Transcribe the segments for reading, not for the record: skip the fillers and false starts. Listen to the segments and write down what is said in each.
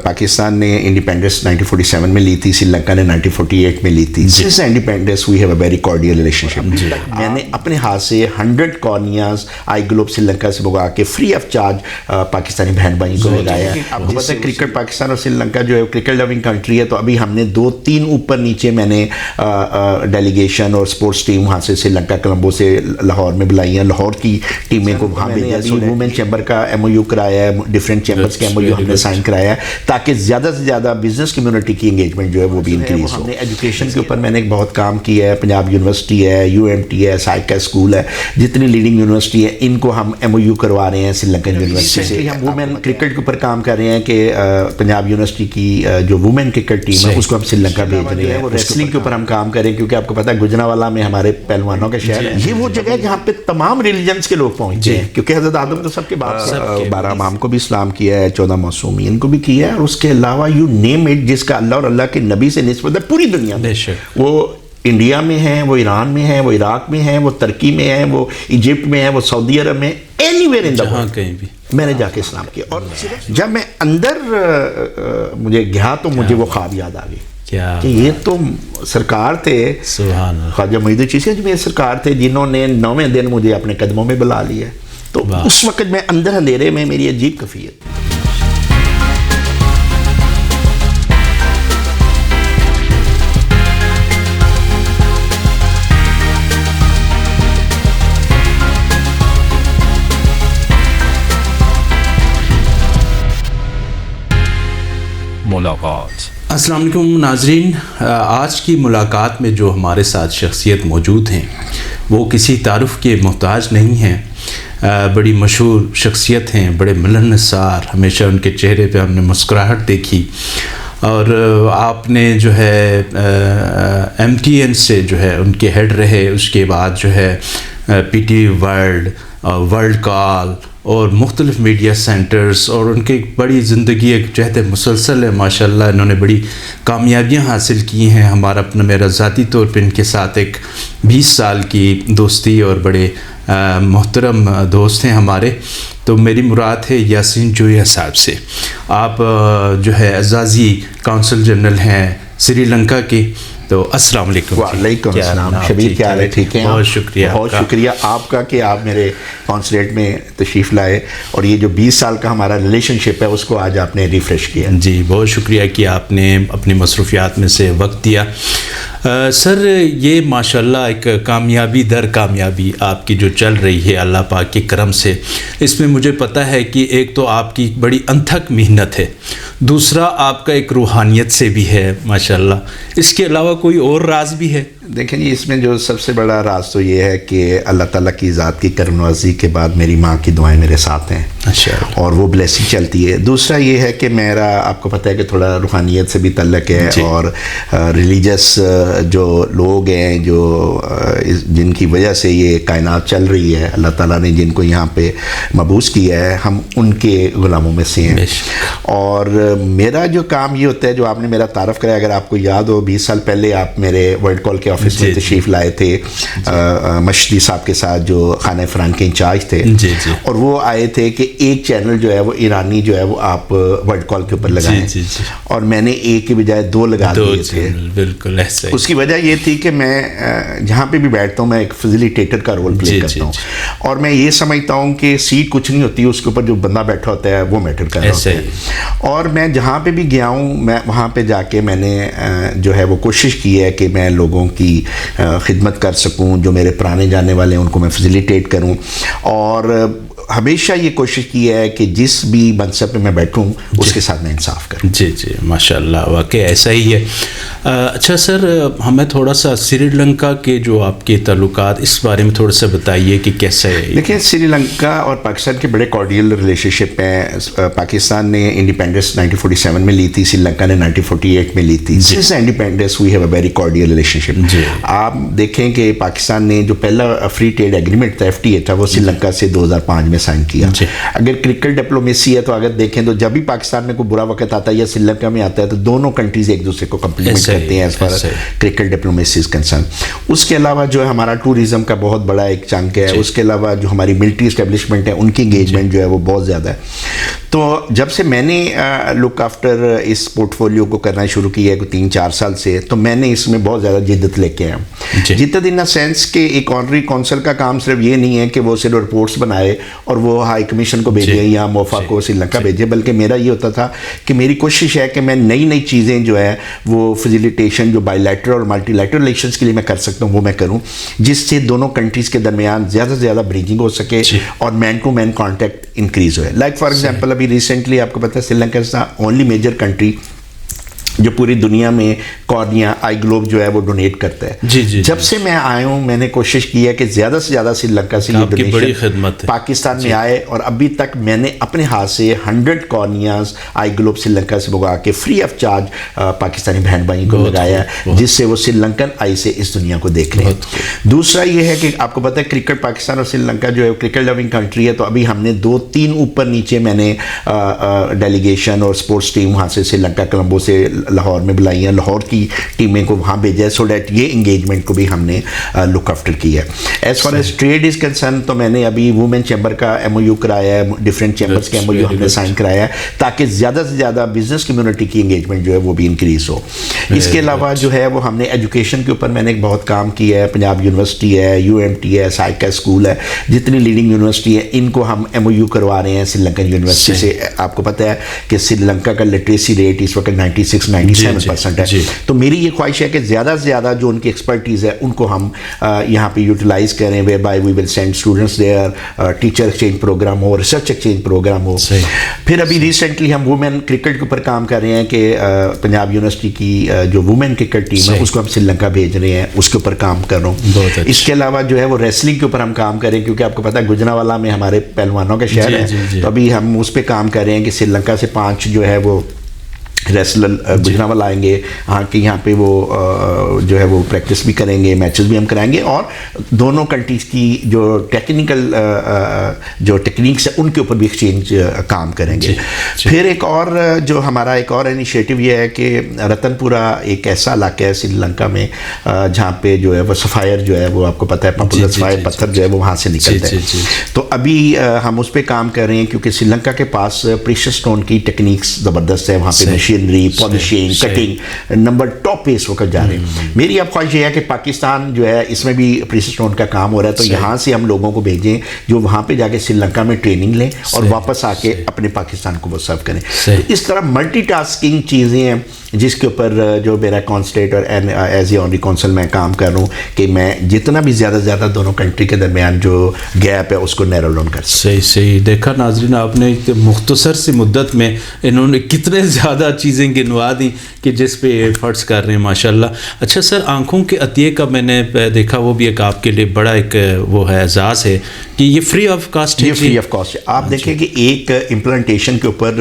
پاکستان نے انڈیپینڈنس 1947 میں لی تھی, سری لنکا نے 1948 میں لی تھی. Since independence we have a very cordial relationship. میں نے اپنے ہاتھ سے 100 کارنیاز آئی گلوب سری لنکا سے منگوا کے فری آف چارج پاکستانی بہن بھائی کو لگایا. آپ کو پتہ ہے کرکٹ پاکستان اور سری لنکا جو ہے کرکٹ لونگ کنٹری ہے, تو ابھی ہم نے 2-3 اوپر نیچے میں نے ڈیلیگیشن اور اسپورٹس ٹیم وہاں سے سری لنکا کولمبو سے لاہور میں بلائی ہیں, لاہور کی ٹیمیں کو وہاں بھیجا. وومن چیمبر کا ایم او یو کرایا ہے, ڈفرینٹ چیمبرس کے ایم او یو ہم نے سائن کرایا ہے تاکہ زیادہ سے زیادہ بزنس کمیونٹی کی انگیجمنٹ جو ہے وہ بھی انکریز ہو. ایجوکیشن کے اوپر میں نے بہت کام کیا ہے. پنجاب یونیورسٹی ہے, یو ایم ٹی ہے, سائیکا اسکول ہے, جتنی لیڈنگ یونیورسٹی ہے ان کو ہم ایم او یو کروا رہے ہیں سری لنکن یونیورسٹی سے. ہم وومن کرکٹ کے اوپر کام کر رہے ہیں کہ پنجاب یونیورسٹی کی جو وومن کرکٹ ٹیم ہے اس کو ہم سری لنکا بھیج رہے ہیں. ریسلنگ کے اوپر ہم کام کریں کیونکہ آپ کو پتہ ہے گجرانوالہ میں ہمارے پہلوانوں کا شہر ہے. یہ وہ جگہ ہے جہاں پہ تمام ریلیجنس کے لوگ پہنچے ہیں کیونکہ حضرت آدم تو سب کے باپ سے 12 امام کو بھی اسلام کیا ہے, 14 معصومین کو بھی کیا ہے, اور اس کے علاوہ یو نیم اٹ جس کا اللہ اور اللہ کے نبی سے نسبت ہے پوری دنیا میں. وہ انڈیا میں ہیں, وہ ایران میں ہیں, وہ عراق میں ہیں, وہ ترکی میں ہیں, وہ ایجپٹ میں ہیں, وہ سعودی عرب میں, any where in the world کہیں بھی میں نے جا کے اسلام کیا. اور جب میں اندر مجھے گیا تو مجھے وہ خواب یاد آ گئی کہ یہ تو سرکار تھے, خواجہ معید چشتی جو میرے سرکار تھے جنہوں نے 9ویں دن مجھے اپنے قدموں میں بلا لیا. تو اس وقت میں اندر اندھیرے میں میری عجیب کیفیت. ملاقات. السلام علیکم ناظرین, آج کی ملاقات میں جو ہمارے ساتھ شخصیت موجود ہیں وہ کسی تعارف کے محتاج نہیں ہیں. بڑی مشہور شخصیت ہیں, بڑے ملنسار, ہمیشہ ان کے چہرے پہ ہم نے مسکراہٹ دیکھی. اور آپ نے جو ہے ایم ٹی این سے جو ہے ان کے ہیڈ رہے, اس کے بعد جو ہے پی ٹی ورلڈ, ورلڈ کال اور مختلف میڈیا سینٹرز, اور ان کی بڑی زندگی ایک جہد مسلسل ہے. ماشاءاللہ انہوں نے بڑی کامیابیاں حاصل کی ہیں. ہمارا اپنا میرا ذاتی طور پہ ان کے ساتھ ایک 20 سال کی دوستی اور بڑے محترم دوست ہیں ہمارے. تو میری مراد ہے یاسین جویا صاحب سے. آپ جو ہے اعزازی کونسل جنرل ہیں سری لنکا کی. تو السلام علیکم. وعلیکم السلام. شبیر کیا حال ہے؟ ٹھیک ہے. بہت شکریہ. بہت شکریہ آپ کا کہ آپ میرے کونسلیٹ میں تشریف لائے اور یہ جو 20 سال کا ہمارا ریلیشن شپ ہے اس کو آج آپ نے ریفریش کیا. جی بہت شکریہ کہ آپ نے اپنی مصروفیات میں سے وقت دیا. سر یہ ماشاءاللہ ایک کامیابی در کامیابی آپ کی جو چل رہی ہے اللہ پاک کے کرم سے, اس میں مجھے پتہ ہے کہ ایک تو آپ کی بڑی انتھک محنت ہے, دوسرا آپ کا ایک روحانیت سے بھی ہے ماشاءاللہ. اس کے علاوہ کوئی اور راز بھی ہے؟ دیکھیں جی, اس میں جو سب سے بڑا راز تو یہ ہے کہ اللہ تعالیٰ کی ذات کی کرم نوازی کے بعد میری ماں کی دعائیں میرے ساتھ ہیں اور وہ بلیسنگ چلتی ہے. دوسرا یہ ہے کہ میرا آپ کو پتہ ہے کہ تھوڑا روحانیت سے بھی تعلق ہے اور ریلیجس جو لوگ ہیں جو جن کی وجہ سے یہ کائنات چل رہی ہے, اللہ تعالیٰ نے جن کو یہاں پہ مبعوث کیا ہے, ہم ان کے غلاموں میں سے ہیں. اور میرا جو کام یہ ہوتا ہے, جو آپ نے میرا تعارف کرایا, اگر آپ کو یاد ہو 20 سال پہلے آپ میرے ورلڈ کال کے آفس میں تشریف لائے تھے مشدی صاحب کے ساتھ جو خانہ فران کے انچارج تھے, اور وہ آئے تھے کہ ایک چینل جو ہے وہ ایرانی جو ہے وہ آپ ورلڈ کال کے اوپر لگائیں, اور میں نے ایک کے بجائے 2 لگا دیے تھے. بالکل ایسا. اس کی وجہ یہ تھی کہ میں جہاں پہ بھی بیٹھتا ہوں میں ایک فیسیلیٹیٹر کا رول پلے کرتا ہوں, اور میں یہ سمجھتا ہوں کہ سیٹ کچھ نہیں ہوتی, اس کے اوپر جو بندہ بیٹھا ہوتا ہے وہ میٹر کر رہا ہوتا ہے. اور میں جہاں پہ بھی گیا ہوں میں وہاں پہ جا کے میں نے جو ہے وہ کوشش کی ہے کہ میں لوگوں کی خدمت کر سکوں, جو میرے پرانے جانے والے ہیں ان کو میں فیسیلیٹیٹ کروں, اور ہمیشہ یہ کوشش کی ہے کہ جس بھی منصب پہ میں بیٹھوں اس کے ساتھ میں انصاف کروں. جی ماشاءاللہ واقعی ایسا ہی ہے. اچھا سر, ہمیں تھوڑا سا سری لنکا کے جو آپ کے تعلقات اس بارے میں تھوڑا سا بتائیے کہ کیسا ہے. دیکھیں سری لنکا اور پاکستان کے بڑے کارڈیل ریلیشن شپ ہیں. پاکستان نے انڈیپینڈنس 1947 میں لی تھی, سری لنکا نے 1948 میں لی تھی. Since independence we have a very cordial relationship. آپ دیکھیں کہ پاکستان نے جو پہلا فری ٹریڈ ایگریمنٹ تھا FTA تھا وہ سری لنکا سے 2005 میں نے سائن کیا. اگر کرکٹ ڈپلومیسی ہے تو اگر دیکھیں تو جب بھی پاکستان میں کوئی برا وقت آتا ہے یا سری لنکا میں آتا ہے تو دونوں کنٹریز ایک دوسرے کو کمپلیمنٹ کرتے ہیں as far cricket diplomacy is concern. اس کے علاوہ جو ہے ہمارا ٹورزم کا بہت بڑا ایک چنک ہے. اس کے علاوہ جو ہماری ملٹری اسٹیبلشمنٹ ہے ان کی انگیجمنٹ جو ہے وہ بہت زیادہ ہے. تو جب سے میں نے لک آفٹر اس پورٹ فولیو کو کرنا شروع کیا ہے 3-4 سال سے, تو میں نے اس میں بہت زیادہ جدت لے کے آیا. جدت ان سینس کہ ایک آنری کونسل کا کام صرف یہ نہیں ہے کہ وہ صرف رپورٹس بنائے اور وہ ہائی کمیشن کو بھیجے یا موفا کو سری لنکا بھیجے, بلکہ میرا یہ ہوتا تھا کہ میری کوشش ہے کہ میں نئی نئی چیزیں جو ہے وہ فیسیلیٹیشن جو بائی لیٹرل اور ملٹی لیٹرل ریلیشنز کے لیے میں کر سکتا ہوں وہ میں کروں, جس سے دونوں کنٹریز کے درمیان زیادہ سے زیادہ بریجنگ ہو سکے اور مین ٹو مین کانٹیکٹ انکریز ہوئے. لائک فار ایگزامپل ابھی ریسنٹلی آپ کو پتہ ہے سری لنکا از دا اونلی میجر کنٹری جو پوری دنیا میں کارنیا آئی گلوب جو ہے وہ ڈونیٹ کرتا ہے. جب سے میں آیا ہوں میں نے کوشش کی ہے کہ زیادہ سے زیادہ سری لنکا سے یہ ڈونیشن پاکستان میں آئے, اور ابھی تک میں نے اپنے ہاتھ سے 100 کارنیاز آئی گلوب سری لنکا سے منگوا کے فری آف چارج پاکستانی بہن بھائی کو لگایا ہے, جس سے وہ سری لنکن آئی سے اس دنیا کو دیکھ لیں. دوسرا یہ ہے کہ آپ کو پتہ ہے کرکٹ پاکستان اور سری لنکا جو ہے کرکٹ لونگ کنٹری ہے, تو ابھی ہم نے 2-3 اوپر نیچے میں نے ڈیلیگیشن اور اسپورٹس ٹیم وہاں سے سری لنکا کولمبو سے لاہور میں بلائی ہیں, لاہور کی ٹیمیں کو وہاں بھیجا ہے, سو دیٹ یہ انگیجمنٹ کو بھی ہم نے لک آفٹر کیا ہے. As far as trait is concern تو میں نے ابھی وومن چیمبر کا ایم او یو کرایا ہے, ڈفرینٹ چیمبرز کے ایم او یو ہم نے سائن کرایا ہے تاکہ زیادہ سے زیادہ بزنس کمیونٹی کی انگیجمنٹ جو ہے وہ بھی انکریز ہو. اس کے علاوہ جو ہے وہ ہم نے ایجوکیشن کے اوپر میں نے بہت کام کیا ہے. پنجاب یونیورسٹی ہے, یو ایم ٹی ہے, سائکا اسکول ہے, جتنی لیڈنگ یونیورسٹی ہے ان کو ہم ایم او یو کروا رہے ہیں سری لنکن یونیورسٹی سے. آپ کو پتہ ہے کہ سری لنکا کا لٹریسی ریٹ اس وقت 96-97% ہے. تو میری یہ خواہش ہے کہ زیادہ سے زیادہ جو ان کی ایکسپرٹیز ہے ان کو ہم یہاں پہ یوٹیلائز کریں, way by we will send students there, teacher exchange program ہو, ریسرچ ایکسچینج پروگرام ہو. پھر ابھی ریسنٹلی ہم وومن کرکٹ کے اوپر کام کر رہے ہیں کہ پنجاب یونیورسٹی کی جو وومن کرکٹ ٹیم ہے اس کو ہم سری لنکا بھیج رہے ہیں, اس کے اوپر کام کر رہا ہوں. اس کے علاوہ جو ہے وہ ریسلنگ کے اوپر ہم کام کریں, کیونکہ آپ کو پتہ ہے گجرانوالہ میں ہمارے پہلوانوں کا شہر ہے, تو ابھی ہم اس پہ کام کر رہے ہیں کہ سری لنکا سے 5 جو ہے وہ ریسلر گجرانوالہ آئیں گے, یہاں پہ وہ جو ہے وہ پریکٹس بھی کریں گے, میچز بھی ہم کرائیں گے, اور دونوں کنٹریز کی جو ٹیکنیکل جو ٹیکنیکس ہے ان کے اوپر بھی ایکسچینج کام کریں گے. پھر ایک اور جو ہمارا ایک اور انیشیٹو یہ ہے کہ رتن پورہ ایک ایسا علاقہ ہے سری لنکا میں جہاں پہ جو ہے وہ سفائر جو ہے وہ آپ کو پتہ ہے پاپولر سفائر پتھر جو ہے وہ وہاں سے نکلتا ہے. تو ابھی ہم اس پہ کام کر رہے ہیں کیونکہ سری لنکا کے پاس پریشس اسٹون کی ٹیکنیکس زبردست ہے, وہاں پہ machinery, polishing, cutting number top پہ اس وقت جا رہے ہیں. میری اب خواہش یہ ہے کہ پاکستان جو ہے اس میں بھی پریشس اسٹون کا کام ہو رہا ہے, تو یہاں سے ہم لوگوں کو بھیجیں جو وہاں پہ جا کے سری لنکا میں ٹریننگ لیں اور واپس آ کے اپنے پاکستان کو وہ سرو کریں. اس طرح ملٹی ٹاسکنگ چیزیں ہیں جس کے اوپر جو میرا کانسلیٹ اور ایز اے آنری کونسل میں کام کر رہا ہوں کہ میں جتنا بھی زیادہ سے زیادہ دونوں کنٹری کے درمیان جو گیپ ہے اس کو نیرو ڈاؤن کر سکوں. صحیح دیکھا ناظرین, آپ نے مختصر سی مدت میں انہوں نے کتنے زیادہ چیزیں گنوا دیں کہ جس پہ ایفرٹس کر رہے ہیں ماشاءاللہ. اچھا سر, آنکھوں کے عطیے کا میں نے دیکھا وہ بھی ایک آپ کے لیے بڑا ایک وہ ہے اعزاز ہے کہ یہ فری آف کاسٹ ہے. یہ فری آف کاسٹ ہے. آپ دیکھیں کہ ایک امپلانٹیشن کے اوپر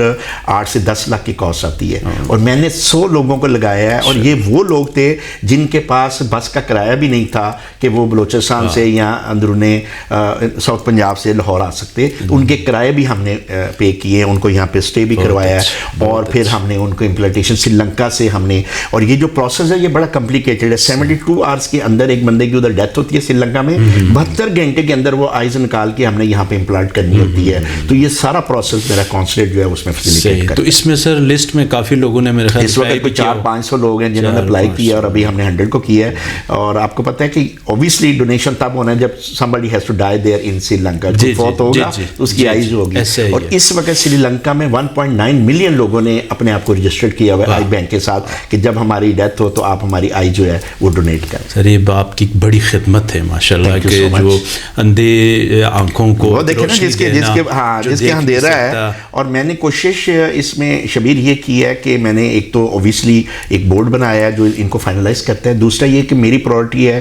8 سے 10 لاکھ کی کاسٹ آتی ہے, اور میں نے 100 لوگوں کو لگایا ہے, اور یہ وہ لوگ تھے جن کے پاس بس کا کرایہ بھی نہیں تھا کہ وہ بلوچستان سے یا اندرون ساؤتھ پنجاب سے لاہور آ سکتے. ان کے کرایے بھی ہم نے پے کیے, ان کو یہاں پہ اسٹے بھی کروایا ہے, اور پھر ہم نے ان کو امپلانٹیشن سری لنکا سے ہم نے, اور یہ جو پروسیس ہے یہ بڑا کمپلیکیٹڈ ہے. 72 آورس کے اندر ایک بندے کی ادھر ڈیتھ ہوتی ہے سری لنکا میں, 72 گھنٹے کے اندر وہ آئیز نکال کے ہم نے یہاں پہ امپلانٹ کرنی ہوتی ہے. تو یہ سارا پروسیس میرا کانسلیٹ جو ہے اس میں فیسیلیٹیٹ کرتا ہے. تو اس میں سر لسٹ میں کافی لوگوں نے میرے خیال اس وقت کوئی 400-500 لوگ ہیں جنہوں نے اپلائی کیا, اور ابھی ہم نے 100 کو کیا ہے. اور آپ کو پتہ ہے کہ اوبیسلی ڈونیشن تب ہونا ہے جب somebody has to die there in Sri Lanka, جو فوت ہوگا اس کی آئیز ہوگی. اور اس وقت سری لنکا میں 1.9 ملین لوگوں نے اپنے آپ کو رجسٹرڈ کیا ہوا ہے آئی بینک کے ساتھ کہ جب ہماری ڈیتھ ہو تو آپ ہماری آئی جو ہے وہ ڈونیٹ کریں. سر یہ باپ کی بڑی خدمت ہے ماشاءاللہ کہ جو اندھے آنکھوں کو وہ دیکھیں نا جس کے اندھیرا ہے. اور میں نے کوشش اس میں شبیر یہ کی ہے کہ میں نے ایک تو اوبیسلی ایک بورڈ بنایا ہے جو ان کو فائنلائز کرتا ہے. دوسرا یہ کہ میری پرائورٹی ہے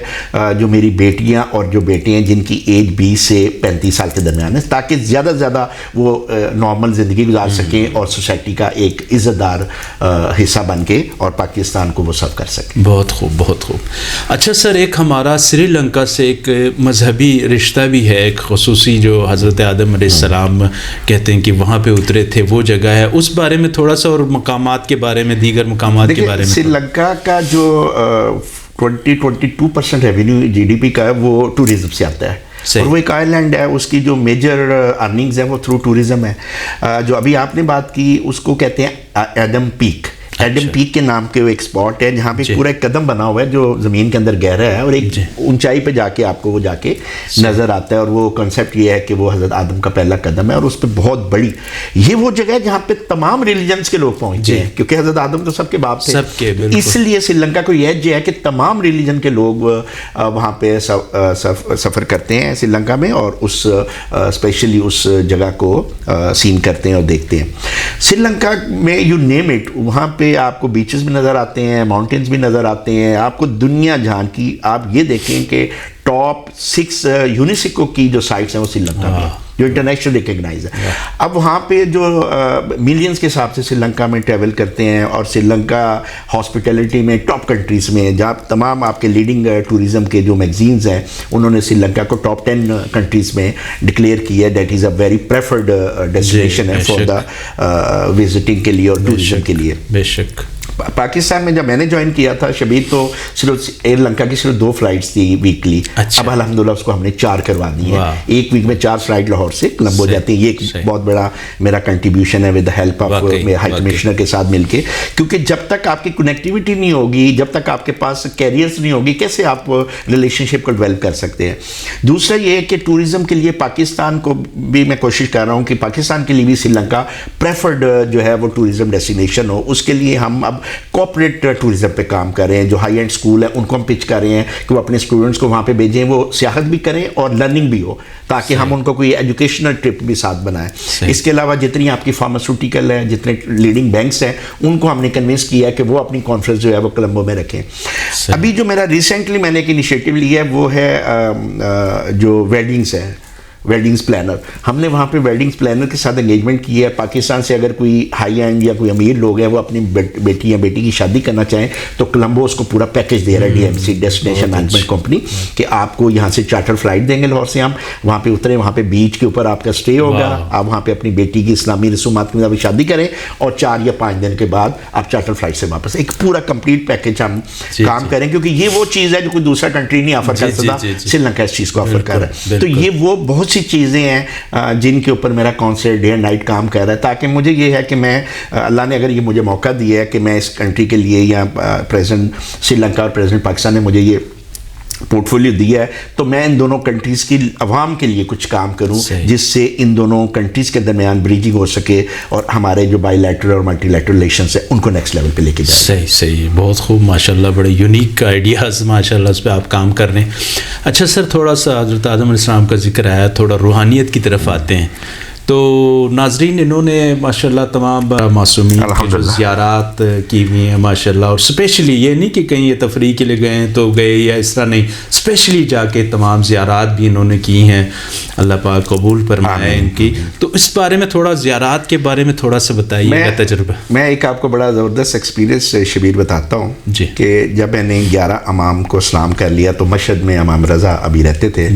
جو میری بیٹیاں اور جو بیٹے ہیں جن کی ایج 20 سے 35 سال کے درمیان ہے, تاکہ زیادہ سے زیادہ وہ نارمل زندگی گزار سکیں اور سوسائٹی کا ایک عزت دار حصہ بن کے اور پاکستان کو وہ سرو کر سکیں. بہت خوب, بہت خوب. اچھا سر, ایک ہمارا سری لنکا سے ایک مذہبی رشتہ بھی ہے, ایک خصوصی جو حضرت آدم علیہ السلام کہتے ہیں کہ وہاں پہ اترے تھے, وہ جگہ ہے, اس بارے میں تھوڑا سا, اور مقامات کے بارے میں, دیگر مقامات کے بارے میں. سری لنکا کا جو 22% ریونیو GDP کا ہے وہ ٹورزم سے آتا ہے, اور وہ ایک آئی لینڈ ہے, اس کی جو میجر ارننگز ہیں وہ تھرو ٹورزم ہے. جو ابھی آپ نے بات کی اس کو کہتے ہیں ایڈم پیک. ایڈم پیک کے نام کے وہ ایک اسپاٹ ہے جہاں پہ پورا ایک قدم بنا ہوا ہے جو زمین کے اندر گہرا ہے, اور ایک اونچائی پہ جا کے آپ کو وہ جا کے نظر آتا ہے, اور وہ کنسیپٹ یہ ہے کہ وہ حضرت آدم کا پہلا قدم ہے, اور اس پہ بہت بڑی یہ وہ جگہ ہے جہاں پہ تمام ریلیجنس کے لوگ پہنچے ہیں, کیونکہ حضرت آدم تو سب کے باپ تھے, اس لیے سری لنکا کو یہ ہے کہ تمام ریلیجن کے لوگ وہاں پہ سفر کرتے ہیں سری لنکا میں, اور اس اسپیشلی اس جگہ کو سین کرتے ہیں اور دیکھتے ہیں. سری لنکا میں یو نیم اٹ, وہاں پہ آپ کو بیچز بھی نظر آتے ہیں, ماؤنٹینز بھی نظر آتے ہیں, آپ کو دنیا جہان کی, آپ یہ دیکھیں کہ ٹاپ 6 یونیسکو کی جو سائٹس ہیں وہ سری لنکا میں جو انٹرنیشنل ریکگنائز ہے. اب وہاں پہ جو ملینز کے حساب سے سری لنکا میں ٹریول کرتے ہیں, اور سری لنکا ہاسپٹیلٹی میں ٹاپ کنٹریز میں, جہاں تمام آپ کے لیڈنگ ٹوریزم کے جو میگزینز ہیں انہوں نے سری لنکا کو ٹاپ 10 کنٹریز میں ڈکلیئر کیا ہے that is a very preferred destination ہے فار دا وزٹنگ کے لیے اور ٹورزم کے لیے. بے شک. پاکستان میں جب میں نے جوائن کیا تھا شبیر, تو صرف ایئر لنکا کی صرف 2 فلائٹس تھی ویکلی. اب الحمدللہ اس کو ہم نے 4 کروا دی ہیں, ایک ویک میں 4 فلائٹ لاہور سے کولمبو جاتی ہیں. یہ ایک بہت بڑا میرا کنٹریبیوشن ہے with the help of high commissioner کے ساتھ مل کے, کیونکہ جب تک آپ کی کنیکٹیوٹی نہیں ہوگی, جب تک آپ کے پاس کیریئرز نہیں ہوگی, کیسے آپ ریلیشن شپ کو ڈیولپ کر سکتے ہیں. دوسرا یہ ہے کہ ٹوریزم کے لیے پاکستان کو بھی میں کوشش کر رہا ہوں کہ پاکستان کے لیے بھی سری لنکا پریفرڈ جو ہے وہ ٹوریزم ڈیسٹینیشن ہو. اس کے لیے ہم اب کوپریٹ ٹوریزم پہ کام کر رہے ہیں. جو ہائی اینڈ اسکول ہے ان کو ہم پچ کر رہے ہیں کہ وہ اپنے اسٹوڈنٹس کو وہاں پہ بھیجیں, وہ سیاحت بھی کریں اور لرننگ بھی ہو, تاکہ ہم ان کو کوئی ایجوکیشنل ٹرپ بھی ساتھ بنائیں. اس کے علاوہ جتنی آپ کی فارماسیوٹیکل ہے, جتنے لیڈنگ بینکس ہیں, ان کو ہم نے کنونس کیا ہے کہ وہ اپنی کانفرنس جو ہے وہ کولمبو میں رکھیں. ابھی جو میرا ریسنٹلی میں نے ایک انیشیٹو لیا ہے وہ ہے جو ویڈنگس ہیں, ویڈنگز پلانر. ہم نے وہاں پہ ویڈنگز پلانر کے ساتھ انگیجمنٹ کی ہے. پاکستان سے اگر کوئی ہائی اینڈ یا کوئی امیر لوگ ہیں وہ اپنی بیٹی یا بیٹی کی شادی کرنا چاہیں تو کولمبو اس کو پورا پیکج دے رہا ہے, DMC ڈیسٹینیشن مینجمنٹ کمپنی, کہ آپ کو یہاں سے چارٹر فلائٹ دیں گے لاہور سے, ہم وہاں پہ اتریں, وہاں پہ بیچ کے اوپر آپ کا اسٹے ہوگا, آپ وہاں پہ اپنی بیٹی کی اسلامی رسومات کے مطابق شادی کریں, اور 4 یا 5 دن کے بعد آپ چارٹر فلائٹ سے واپس. ایک پورا کمپلیٹ پیکج ہم کام کریں, کیونکہ یہ وہ چیز ہے جو کوئی دوسرا کنٹری نہیں آفر کر سکتا, سری لنکا اس چیز کو آفر کر رہا ہے. تو یہ وہ بہت سی چیزیں ہیں جن کے اوپر میرا کونسل ڈے اینڈ نائٹ کام کر رہا ہے, تاکہ مجھے یہ ہے کہ میں, اللہ نے اگر یہ مجھے موقع دیا ہے کہ میں اس کنٹری کے لیے, یا پریزیڈنٹ سری لنکا اور پریزیڈنٹ پاکستان نے مجھے یہ پورٹ فولیو دیا ہے, تو میں ان دونوں کنٹریز کی عوام کے لیے کچھ کام کروں جس سے ان دونوں کنٹریز کے درمیان بریجنگ ہو سکے, اور ہمارے جو بائی لیٹرل اور ملٹی لیٹرل ریلیشنس ہیں ان کو نیکسٹ لیول پہ لے کے جائیں. صحیح, بہت خوب, ماشاءاللہ, بڑے یونیک آئیڈیاز ماشاءاللہ اس پہ آپ کام کر رہے ہیں. اچھا سر, تھوڑا سا حضرت آدم علیہ السلام کا ذکر آیا, تھوڑا روحانیت کی طرف آتے ہیں. تو ناظرین, انہوں نے ماشاءاللہ تمام معصومین کی جو زیارات کی ہوئی ہیں ماشاءاللہ, اور اسپیشلی یہ نہیں کہ کہیں یہ تفریح کے لیے گئے تو گئے یا اس طرح نہیں, اسپیشلی جا کے تمام زیارات بھی انہوں نے کی ہیں, اللہ پاک قبول فرمائے ان کی. تو اس بارے میں تھوڑا, زیارات کے بارے میں تھوڑا سا بتائیے گا تجربہ. میں ایک آپ کو بڑا زبردست ایکسپیرینس شبیر بتاتا ہوں کہ جب میں نے 11 امام کو سلام کر لیا تو مشہد میں امام رضا ابھی رہتے تھے,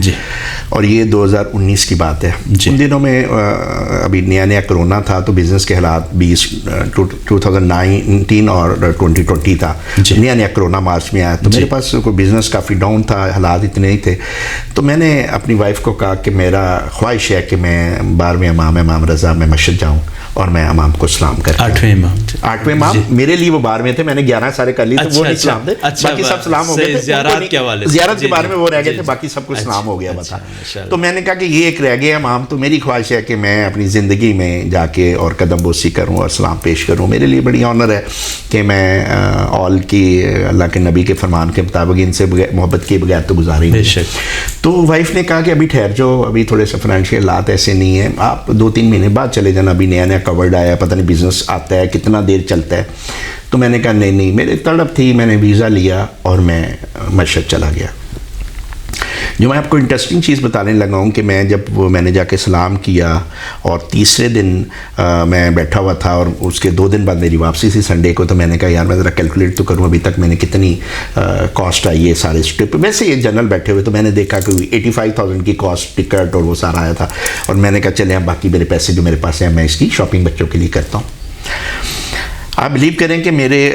اور یہ 2019 کی بات ہے. ان دنوں میں ابھی نیا کرونا تھا, تو بزنس کے حالات 2019 اور 2020 تھا, نیا کرونا مارچ میں آیا, تو میرے پاس کوئی بزنس کافی ڈاؤن تھا, حالات اتنے نہیں تھے. تو میں نے اپنی وائف کو کہا کہ میرا خواہش ہے کہ میں 12ویں امام رضا میں مسجد جاؤں اور میں امام کو سلام کرتا ہوں. 8ویں امام میرے لیے وہ 12ویں تھے, میں نے 11 سارے کر لی, تو وہ نہیں سلام تھے, باقی سب سلام ہو گئے تھے. زیارت کے بارے میں وہ رہ گئے تھے, باقی سب کو سلام ہو گیا بتا. تو میں نے کہا کہ یہ ایک رہ گیا امام, تو میری خواہش ہے کہ میں اپنی زندگی میں جا کے اور قدم بوسی کروں اور سلام پیش کروں. میرے لیے بڑی آنر ہے کہ میں آل کی اللہ کے نبی کے فرمان کے مطابق ان سے محبت کے بغیر تو گزارا ہی نہیں. تو وائف نے کہا کہ ابھی ٹھہر جاؤ, ابھی تھوڑے سے فائنینشیل حالات ایسے نہیں ہیں, آپ 2-3 مہینے بعد چلے جانا, ابھی نیا کورڈ آیا, پتہ نہیں بزنس آتا ہے کتنا دیر چلتا ہے. تو میں نے کہا نہیں, میرے تڑپ تھی, میں نے ویزا لیا اور میں مشہد چلا گیا. جو میں آپ کو انٹرسٹنگ چیز بتانے لگا ہوں کہ میں جب میں نے جا کے سلام کیا اور تیسرے دن میں بیٹھا ہوا تھا اور اس کے 2 دن بعد میری واپسی تھی سنڈے کو, تو میں نے کہا یار میں ذرا کیلکولیٹ تو کروں ابھی تک میں نے کتنی کاسٹ آئی ہے سارے ٹرپ. ویسے یہ جنرل بیٹھے ہوئے تو میں نے دیکھا کہ 85,000 کی کاسٹ ٹکٹ اور وہ سارا آیا تھا, اور میں نے کہا چلیں اب باقی میرے پیسے جو میرے پاس ہیں میں اس کی شاپنگ بچوں کے لیے کرتا ہوں. آپ بلیو کریں کہ میرے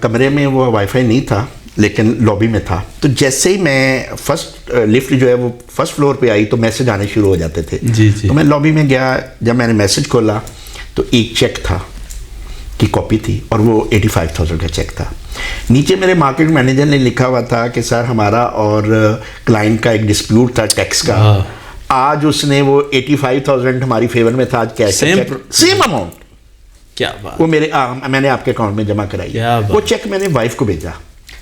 کمرے میں وہ وائی فائی نہیں تھا لیکن لابی میں تھا. تو جیسے ہی میں فرسٹ لفٹ جو ہے وہ فرسٹ فلور پہ آئی تو میسج آنے شروع ہو جاتے تھے. تو میں لابی میں گیا, جب میں نے میسج کھولا تو ایک چیک تھا کی کاپی تھی اور وہ 85,000 کا چیک تھا. نیچے میرے مارکیٹ مینیجر نے لکھا ہوا تھا کہ سر ہمارا اور کلائنٹ کا ایک ڈسپیوٹ تھا ٹیکس کا, آج اس نے وہ 85,000 ہماری فیور میں تھا, آج کیش سیم اماؤنٹ, کیا بات, وہ میں نے آپ کے اکاؤنٹ میں جمع کرائی. وہ چیک میں نے وائف کو بھیجا.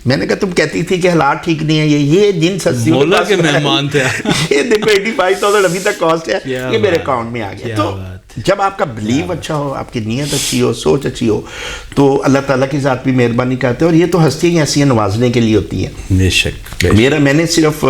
میں نے کہا تم کہتی تھی کہ حالات ٹھیک نہیں ہے, یہ جن سستیوں کے مہمان تھے, یہ دیکھو 85,000 ابھی تک کاسٹ ہے, یہ میرے اکاؤنٹ میں آ گیا. تو جب آپ کا بلیو اچھا ہو, آپ کی نیت اچھی ہو, سوچ اچھی ہو, تو اللہ تعالیٰ کی ذات بھی مہربانی کرتے ہیں. اور یہ تو ہستیاں ایسی ہیں نوازنے کے لیے ہوتی ہیں. بے شک. میں نے صرف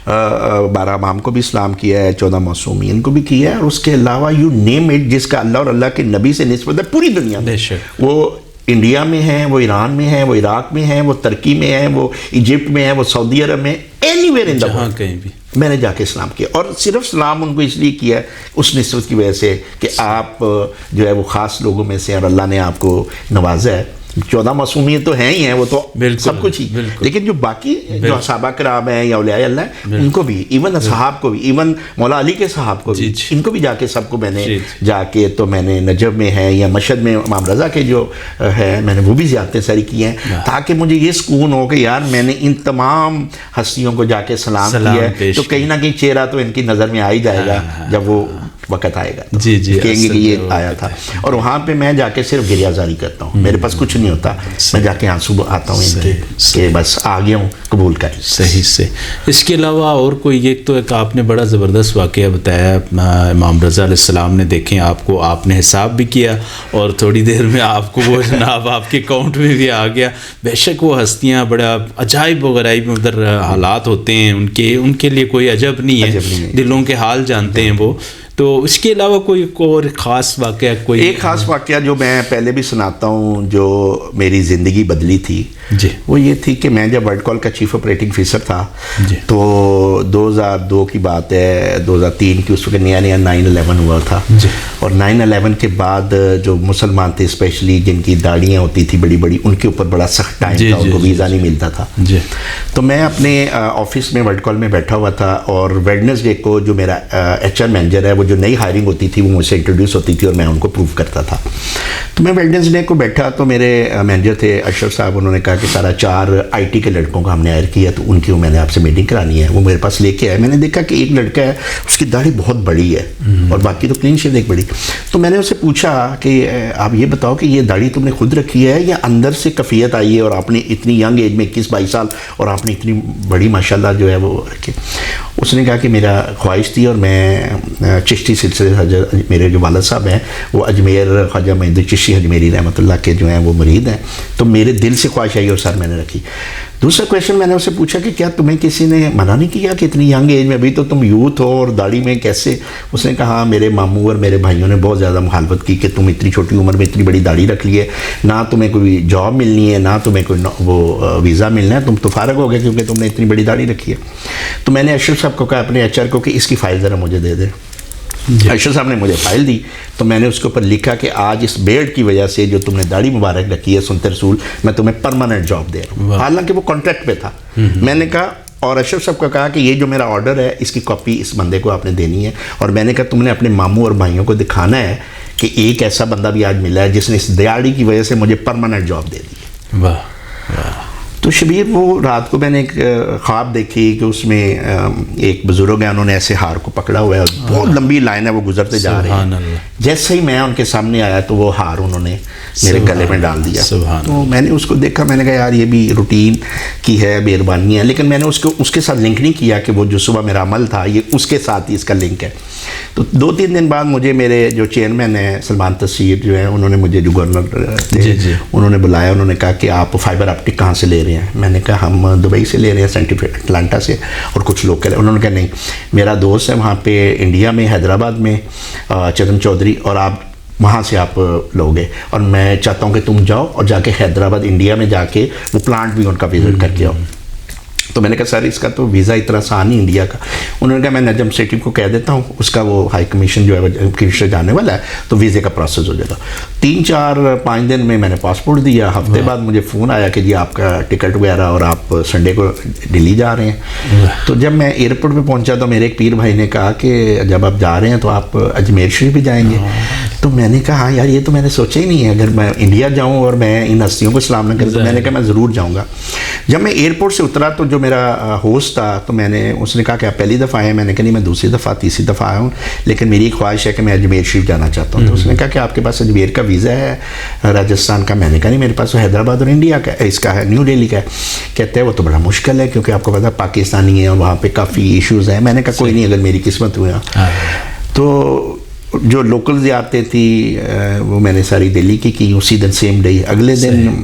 12 امام کو بھی سلام کیا ہے, 14 معصومین کو بھی کیا ہے, اور اس کے علاوہ یو نیم اٹ جس کا اللہ اور اللہ کے نبی سے نسبت ہے پوری دنیا میں. وہ انڈیا میں ہیں, وہ ایران میں ہیں, وہ عراق میں ہیں, وہ ترکی میں ہیں, وہ ایجپٹ میں ہیں, وہ سعودی عرب میں, any where in the world کہیں بھی میں نے جا کے سلام کیا. اور صرف سلام ان کو اس لیے کیا ہے اس نسبت کی وجہ سے کہ آپ جو ہے وہ خاص لوگوں میں سے اور اللہ نے آپ کو نوازا ہے. 14 معصومیت تو ہیں ہی ہیں, وہ تو سب کچھ ہی, لیکن جو باقی جو صحابہ کرام ہیں یا اولیاء اللہ ہیں ان کو بھی, ایون اصحاب کو بھی, ایون مولا علی کے صحاب کو بھی, ان کو بھی جا کے سب کو میں نے جا کے, تو میں نے نجف میں ہے یا مشہد میں امام رضا کے جو ہے میں نے وہ بھی زیارتیں ساری کی ہیں, تاکہ مجھے یہ سکون ہو کہ یار میں نے ان تمام ہستیوں کو جا کے سلام کیا ہے. تو کہیں نہ کہیں چہرہ تو ان کی نظر میں آ ہی جائے گا جب وہ وقت آئے گا, کہیں گے کہ یہ آیا تھا. اور وہاں پہ میں جا کے صرف گریہ زاری کرتا ہوں, میرے پاس کچھ نہیں ہوتا, میں جا کے آنسو آتا ہوں ان کے کہ بس آ گیا ہوں, قبول کر. صحیح سے. اس کے علاوہ اور کوئی ایک تو ایک آپ نے بڑا زبردست واقعہ بتایا, امام رضا علیہ السلام نے, دیکھیں آپ کو, آپ نے حساب بھی کیا اور تھوڑی دیر میں آپ کو وہ جناب آپ کے اکاؤنٹ میں بھی آ گیا. بے شک وہ ہستیاں بڑا عجائب و غرائب ادھر حالات ہوتے ہیں, ان کے لیے کوئی عجب نہیں ہے, دلوں کے حال جانتے ہیں وہ. تو اس کے علاوہ کوئی اور خاص واقعہ, کوئی ایک خاص واقعہ جو میں پہلے بھی سناتا ہوں جو میری زندگی بدلی تھی, وہ یہ تھی کہ میں جب ورلڈ کال کا چیف آپریٹنگ آفیسر تھا تو 2002 کی بات ہے, 2003 کی, اس وقت نیا 9/11 ہوا تھا. اور 9/11 کے بعد جو مسلمان تھے اسپیشلی جن کی داڑیاں ہوتی تھی بڑی بڑی, ان کے اوپر بڑا سخت ٹائم تھا, ان کو ویزا نہیں ملتا تھا. تو میں اپنے آفس میں ورلڈ کال میں بیٹھا ہوا تھا, اور ویڈنسڈے کو جو میرا HR مینیجر ہے, وہ جو نئی ہائرنگ ہوتی تھی وہ مجھ سے انٹروڈیوس ہوتی تھی اور میں ان کو پروف کرتا تھا. تو میں ویڈنسڈے کو بیٹھا تو میرے مینیجر تھے اشرف صاحب, انہوں نے کہا کہ سارا 4 IT کے لڑکوں کو ہم نے ہائر کیا, تو ان کی میں نے آپ سے میٹنگ کرانی ہے. وہ میرے پاس لے کے آئے, میں نے دیکھا کہ ایک لڑکا ہے اس کی داڑھی بہت بڑی ہے اور باقی تو کلین شیو ایک بڑی. تو میں نے اسے پوچھا کہ آپ یہ بتاؤ کہ یہ داڑھی تم نے خود رکھی ہے یا اندر سے کفیت آئی ہے, اور آپ نے اتنی ینگ ایج میں 21-22 سال اور آپ نے اتنی بڑی ماشاءاللہ جو ہے وہ رکھی. اس نے کہا کہ میرا خواہش تھی, اور میں چشتی سلسلے میرے جو والد صاحب ہیں وہ اجمیر خواجہ معین الدین چشتی اجمیری رحمۃ اللہ کے جو ہیں وہ مرید ہیں, تو میرے دل سے خواہش آئی اور سر میں نے رکھی. دوسرا کویشچن میں نے اسے پوچھا کہ کیا تمہیں کسی نے منع نہیں کیا کہ اتنی ینگ ایج میں, ابھی تو تم یوتھ ہو اور داڑھی میں کیسے؟ اس نے کہا میرے ماموں اور میرے بھائیوں نے بہت زیادہ مخالفت کی کہ تم اتنی چھوٹی عمر میں اتنی بڑی داڑھی رکھ لی ہے, نہ تمہیں کوئی جاب ملنی ہے نہ تمہیں کوئی وہ ویزا ملنا ہے, تم تو فارغ ہو گئے کیونکہ تم نے اتنی بڑی داڑھی رکھی ہے. تو میں نے اشرف صاحب کو کہا اپنے HR کو کہ اس کی فائل ذرا مجھے دے دیں. اشرف صاحب نے مجھے فائل دی, تو میں نے اس کے اوپر لکھا کہ آج اس بیڈ کی وجہ سے جو تم نے داڑھی مبارک رکھی ہے سنت رسول, میں تمہیں پرماننٹ جاب دے رہا ہوں. حالانکہ وہ کانٹریکٹ پہ تھا. میں نے کہا, اور اشرف صاحب کو کہا کہ یہ جو میرا آرڈر ہے اس کی کاپی اس بندے کو آپ نے دینی ہے, اور میں نے کہا تم نے اپنے ماموں اور بھائیوں کو دکھانا ہے کہ ایک ایسا بندہ بھی آج ملا ہے جس نے اس داڑھی کی وجہ سے مجھے پرماننٹ جاب دے دی ہے. تو شبیر وہ رات کو میں نے ایک خواب دیکھی کہ اس میں ایک بزرگ ہے, انہوں نے ایسے ہار کو پکڑا ہوا ہے, بہت لمبی لائن ہے, وہ گزرتے جا رہے ہیں. جیسے ہی میں ان کے سامنے آیا تو وہ ہار انہوں نے میرے گلے میں ڈال دیا. تو میں نے اس کو دیکھا, میں نے کہا یار یہ بھی روٹین کی ہے, مہربانی ہے, لیکن میں نے اس کے ساتھ لنک نہیں کیا کہ وہ جو صبح میرا عمل تھا یہ اس کے ساتھ ہی اس کا لنک ہے. تو 2-3 دن بعد مجھے میرے جو چیئرمین ہیں سلمان تصیر جو ہیں, انہوں نے مجھے, جو گورنر تھے, انہوں نے بلایا. انہوں نے کہا کہ آپ فائبر آپٹک کہاں سے لے رہے ہیں؟ میں نے کہا ہم دبئی سے لے رہے ہیں, سینٹیفک اٹلانٹا سے, اور کچھ لوکل ہے. انہوں نے کہا نہیں, میرا دوست ہے وہاں پہ انڈیا میں, حیدرآباد میں, چرن چودھری, اور آپ وہاں سے آپ لوگے, اور میں چاہتا ہوں کہ تم جاؤ اور جا کے حیدرآباد انڈیا میں جا کے وہ پلانٹ بھی ان کا وزٹ کر کے آؤ. تو میں نے کہا سر اس کا تو ویزا اتنا آسان نہیں انڈیا کا. انہوں نے کہا میں نجم سیٹی کو کہہ دیتا ہوں, اس کا وہ ہائی کمیشن جو ہے کمیشن جانے والا ہے, تو ویزے کا پروسیس ہو جائے گا. 3-4-5 دن میں نے پاسپورٹ دیا. ہفتے بعد مجھے فون آیا کہ جی آپ کا ٹکٹ وغیرہ, اور آپ سنڈے کو دلی جا رہے ہیں. تو جب میں ایئرپورٹ پہ پہنچا تو میرے ایک پیر بھائی نے کہا کہ جب آپ جا رہے ہیں تو آپ اجمیر شریف بھی جائیں گے. تو میں نے کہا ہاں یار یہ تو میں نے سوچا ہی نہیں ہے, اگر میں انڈیا جاؤں اور میں ان ہستیوں کو سلام نہ کروں. تو میں نے کہا میں ضرور جاؤں گا. جب میں ایئرپورٹ سے اترا تو جو میرا ہوسٹ تھا, تو اس نے کہا کہ آپ پہلی دفعہ آئے ہیں؟ میں نے کہا نہیں, میں دوسری دفعہ تیسری دفعہ آیا ہوں, لیکن میری ایک خواہش ہے کہ میں اجمیر شریف جانا چاہتا ہوں. تو اس نے کہا کہ آپ کے پاس اجمیر کا ویزا ہے راجستھان کا؟ میں نے کہا نہیں, میرے پاس حیدرآباد اور انڈیا کا اس کا ہے, نیو دہلی کا ہے. کہتے ہیں وہ تو بڑا مشکل ہے کیونکہ آپ کو پتا پاکستانی ہے اور وہاں پہ کافی ایشوز ہیں. میں نے کہا کوئی نہیں, اگر میری قسمت ہوئی. تو جو لوکل زیارتیں تھی وہ میں نے ساری دہلی کی اسی دن سیم ڈے. اگلے دن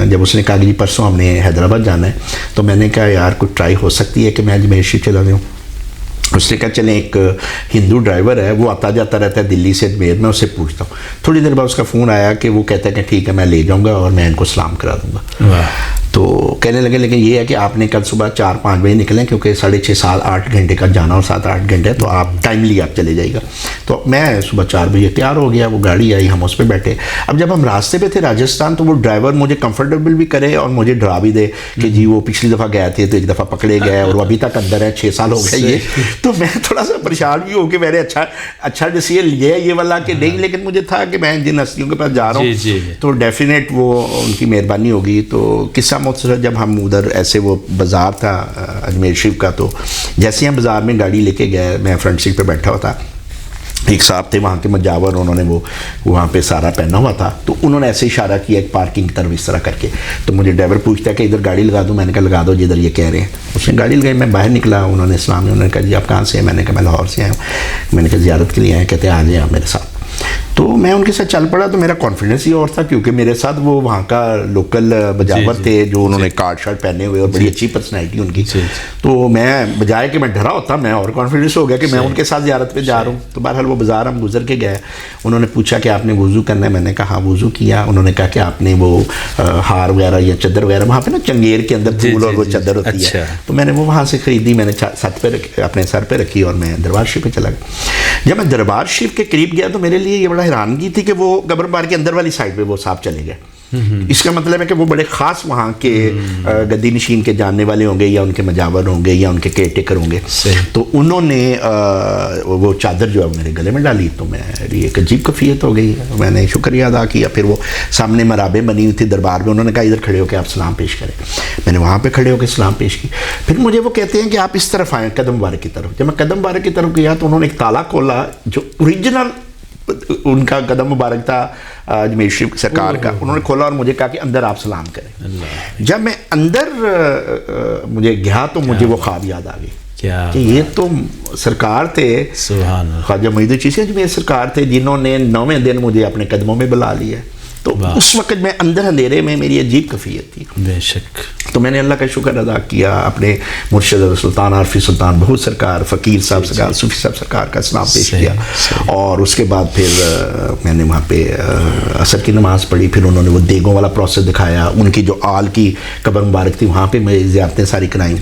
جب اس نے کہا کہ جی پرسوں ہم نے حیدرآباد جانا ہے, تو میں نے کہا یار کچھ ٹرائی ہو سکتی ہے کہ میں اجمیر شریف چلا جاؤں. اس نے کہا چلیں, ایک ہندو ڈرائیور ہے وہ آتا جاتا رہتا ہے دلی سے اجمیر, میں اس سے پوچھتا ہوں. تھوڑی دیر بعد اس کا فون آیا کہ وہ کہتا ہے کہ ٹھیک ہے میں لے جاؤں گا اور میں ان کو سلام کرا دوں گا. تو کہنے لگے لیکن یہ ہے کہ آپ نے کل صبح 4-5 بجے نکلیں, کیونکہ 6.5-7-8 گھنٹے کا جانا اور 7-8 گھنٹے, تو آپ ٹائملی آپ چلے جائے گا. تو میں صبح 4 بجے تیار ہو گیا, وہ گاڑی آئی, ہم اس پہ بیٹھے. اب جب ہم راستے پہ تھے راجستھان, تو وہ ڈرائیور مجھے کمفرٹیبل بھی کرے اور مجھے ڈرا بھی دے کہ جی وہ پچھلی دفعہ گئے تھے تو ایک دفعہ پکڑے گئے اور وہ ابھی تک اندر ہے, 6 سال ہو گئے یہ. تو میں تھوڑا سا پریشان بھی ہو کہ میں نے اچھا ڈیسیژن لیا یہ والا کہ نہیں, لیکن مجھے تھا کہ میں جن ہستیوں کے پاس جا رہا ہوں تو ڈیفینیٹ وہ ان کی مہربانی ہوگی. تو قصہ مختصر, جب ہم ادھر ایسے وہ بازار تھا اجمیر شریف کا, تو جیسے ہم بازار میں گاڑی لے کے گئے, میں فرنٹ سیٹ پہ بیٹھا ہوا تھا, ایک صاحب تھے وہاں کے مجاور, انہوں نے وہ وہاں پہ سارا پہنا ہوا تھا. تو انہوں نے ایسے اشارہ کیا ایک پارکنگ کی طرف اس طرح کر کے. تو مجھے ڈرائیور پوچھتا ہے کہ ادھر گاڑی لگا دوں؟ میں نے کہا لگا دو جدھر یہ کہہ رہے ہیں. اس نے گاڑی لگائی, میں باہر نکلا, انہوں نے اسلام, انہوں نے کہا جی آپ کہاں سے ہیں؟ میں نے کہا میں لاہور سے آیا ہوں. میں نے کہا زیارت کے لیے آئے؟ کہتے ہیں آ جائیں آپ میرے ساتھ. تو میں ان کے ساتھ چل پڑا. تو میرا کانفیڈنس ہی اور تھا کیونکہ میرے ساتھ وہ وہاں کا لوکل بجاور تھے جو انہوں نے کارڈ شارٹ پہنے ہوئے اور بڑی اچھی پرسنالٹی ان کی. تو میں بجائے کہ میں ڈرا ہوتا, میں اور کانفیڈنس ہو گیا کہ میں ان کے ساتھ زیارت پہ جا رہا ہوں. تو بہرحال وہ بازار ہم گزر کے گئے. انہوں نے پوچھا کہ آپ نے وضو کرنا ہے؟ میں نے کہا ہاں وضو کیا. انہوں نے کہا کہ آپ نے وہ ہار وغیرہ یا چادر وغیرہ, وہاں پہ نا چنگیر کے اندر پھول اور وہ چادر ہوتی ہے, تو میں نے وہ وہاں سے خریدی, میں نے چھت پہ اپنے سر پہ رکھی اور میں دربار شریف پہ چلا گیا. جب میں دربار شریف کے قریب گیا تو میرے لیے یہ بڑا حیرانگی تھی کہ وہ قبر بار کے اندر والی سائڈ پہ وہ صاحب چلے گئے. اس کا مطلب ہے کہ وہ بڑے خاص وہاں کے گدی نشین کے جاننے والے ہوں گے, یا ان کے مجاور ہوں گے, یا ان کے کیئر ٹیکر ہوں گے. تو انہوں نے وہ چادر جو ہے میرے گلے میں ڈالی. تو میری ایک عجیب کیفیت ہو گئی, میں نے شکریہ ادا کیا. پھر وہ سامنے مرابیں بنی ہوئی تھی دربار میں, انہوں نے کہا ادھر کھڑے ہو کے آپ سلام پیش کریں. میں نے وہاں پہ کھڑے ہو کے سلام پیش کی. پھر مجھے وہ کہتے ہیں کہ آپ اس طرف آئیں قدم مبارک کی طرف. جب میں قدم مبارک کی طرف گیا تو انہوں نے ایک تالا کھولا جو اوریجنل ان کا قدم مبارک تھا اجمیر شریف سرکار کا. انہوں نے کھولا اور مجھے کہا کہ اندر آپ سلام کریں. جب میں اندر مجھے گیا تو مجھے وہ خواب یاد آ گئی کہ یہ تو سرکار تھے, خواجہ معید چشتی اجمیر سرکار تھے, جنہوں نے 9ویں دن مجھے اپنے قدموں میں بلا لیا. تو اس وقت میں اندر اندھیرے میں میری عجیب کیفیت تھی. بے شک. تو میں نے اللہ کا شکر ادا کیا, اپنے مرشد سلطان عارفی سلطان بہت سرکار, فقیر صاحب سرکار, صوفی صاحب سرکار کا سلام پیش کیا. اور اس کے بعد پھر میں نے وہاں پہ عصر کی نماز پڑھی. پھر انہوں نے وہ دیگوں والا پروسیس دکھایا, ان کی جو آل کی قبر مبارک تھی وہاں پہ میں زیارتیں ساری کرائیں.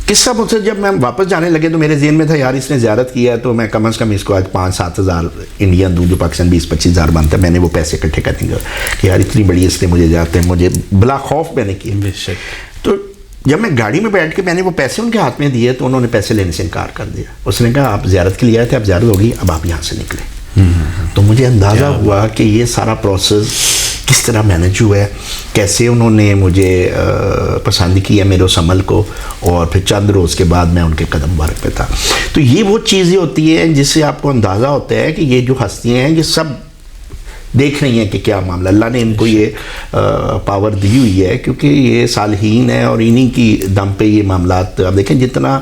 قصہ مجھ سے جب میں واپس جانے لگے تو میرے ذہن میں تھا یار اس نے زیارت کیا ہے تو میں کم از کم اس کو آج 5-7 ہزار انڈین دوں جو پاکستان 20-25 ہزار بنتا ہے, میں نے وہ پیسے اکٹھے کر دیں گے کہ یار اتنی بڑی اس نے مجھے زیارت ہے, مجھے بلا خوف میں نے کیا. بے شک. تو جب میں گاڑی میں بیٹھ کے میں نے وہ پیسے ان کے ہاتھ میں دیے تو انہوں نے پیسے لینے سے انکار کر دیا. اس نے کہا آپ زیارت کے لیے آئے تھے, اب زیارت ہوگی, اب آپ یہاں سے نکلیں. تو مجھے اندازہ ہوا کہ یہ سارا پروسیس کس کس طرح مینج ہوا ہے, کیسے انہوں نے مجھے پسند کیا میرے اس عمل کو, اور پھر چند روز کے بعد میں ان کے قدم مبارک پہ تھا. تو یہ وہ چیزیں ہوتی ہیں جس سے آپ کو اندازہ ہوتا ہے کہ یہ جو ہستیاں ہیں یہ سب دیکھ رہی ہیں کہ کیا معاملہ. اللہ نے ان کو یہ پاور دی ہوئی ہے کیونکہ یہ صالحین ہیں, اور انہی کی دم پہ یہ معاملات. اب دیکھیں جتنا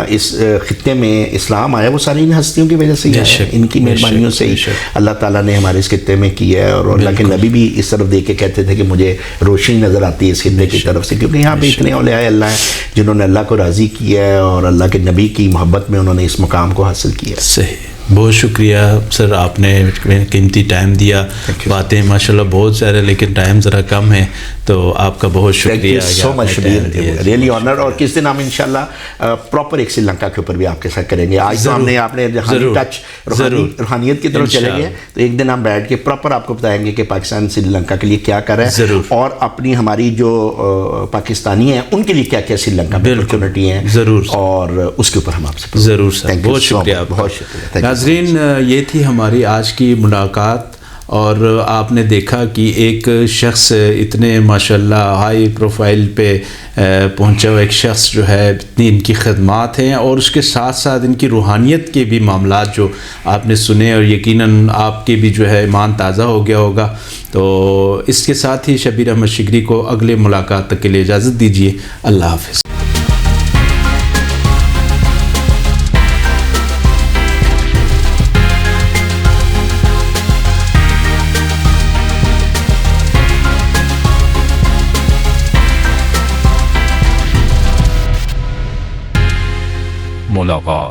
اس خطے میں اسلام آیا وہ ساری ان ہستیوں کی وجہ سے ہی آیا, ان کی مہربانیوں سے ہی اللہ تعالیٰ نے ہمارے اس خطے میں کیا ہے. اور اللہ کے نبی بھی اس طرف دیکھ کے کہتے تھے کہ مجھے روشنی نظر آتی ہے اس خطے کی طرف سے, کیونکہ یہاں پہ اتنے اولیاء اللہ ہیں جنہوں نے اللہ کو راضی کیا ہے اور اللہ کے نبی کی محبت میں انہوں نے اس مقام کو حاصل کیا. صحیح, بہت شکریہ سر, آپ نے قیمتی ٹائم دیا. باتیں ماشاءاللہ بہت سارے, لیکن ٹائم ذرا کم ہے, تو آپ کا بہت شکریہ. سو مچ, ریئلی آنر. اور کس دن ہم انشاءاللہ پراپر ایک سری لنکا کے اوپر بھی آپ کے ساتھ کریں گے. آج تو ہم نے آپ نے ٹچ روحانیت کی طرف چلے گئے, تو ایک دن ہم بیٹھ کے پراپر آپ کو بتائیں گے کہ پاکستان سری لنکا کے لیے کیا کر رہا ہے, اور اپنی ہماری جو پاکستانی ہیں ان کے لیے کیا کیا سری لنکا میں اپرچونٹی ہیں, ضرور, اور اس کے اوپر ہم آپ سے ضرور سر. بہت شکریہ, بہت شکریہ. ناظرین, یہ تھی ہماری آج کی ملاقات, اور آپ نے دیکھا کہ ایک شخص اتنے ماشاءاللہ ہائی پروفائل پہ پہنچا ہوا ایک شخص جو ہے, اتنی ان کی خدمات ہیں, اور اس کے ساتھ ساتھ ان کی روحانیت کے بھی معاملات جو آپ نے سنے, اور یقیناً آپ کے بھی جو ہے ایمان تازہ ہو گیا ہوگا. تو اس کے ساتھ ہی شبیر احمد شگری کو اگلے ملاقات تک کے لیے اجازت دیجیے. اللہ حافظ. ملاقات.